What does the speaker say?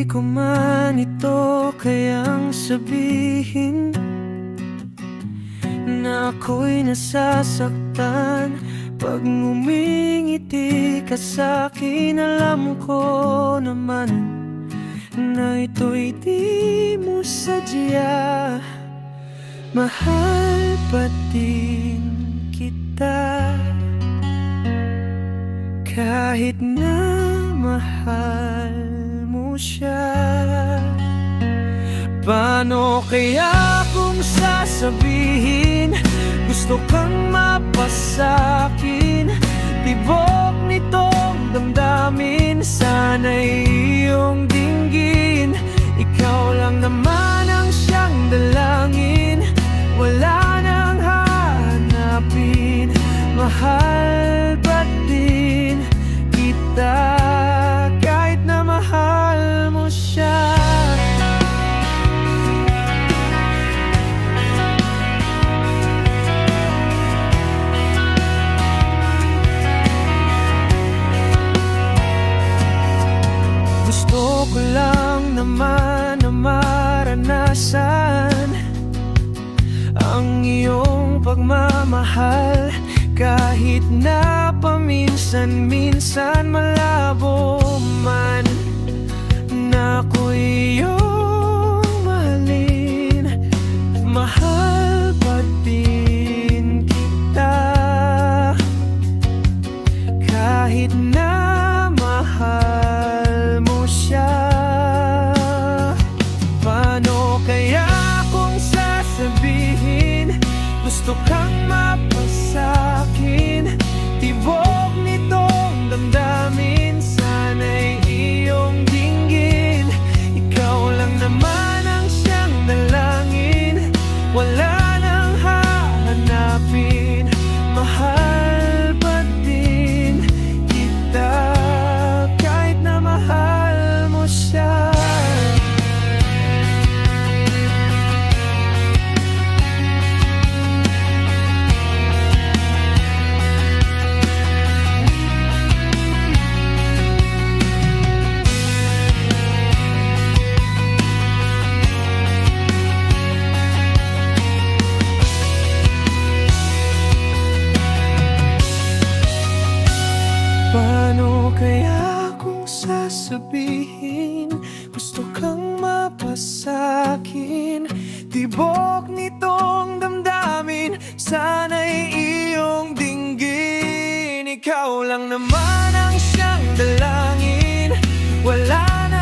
ko man ito kayang sabihin na ako'y nasasaktan pag ngumingiti ka sa'kin. Alam ko naman na ito'y di mo sadya. Mahal pa din kita kahit na mahal mo siya. Paano kaya kung sasabihin gusto kang mapasakin? Tibok nitong damdamin sana'y iyong dinggin. Ikaw lang naman ang siyang dalangin, wala nang hahanapin. Mahal pa din kita kahit na mahal mo siya. Gusto ko lang naman na maranasan ang iyong pagmamahal, kahit na paminsan-minsan malabo man na ako'y iyong mahalin. Mahal pa din kita kahit na mahal mo siya. Paano kaya kung sasabihin gusto kang mapasakin? Tibok nitong damdamin sana'y iyong dinggin. Ikaw lang naman ang siyang dalangin, wala nang hahanapin. Mahal pa din kita kahit na mahal mo siya. Paano kaya kung sasabihin gusto kang mapasakin? Tibok nitong damdamin sana'y iyong dinggin. Ikaw lang naman ang siyang dalangin, wala na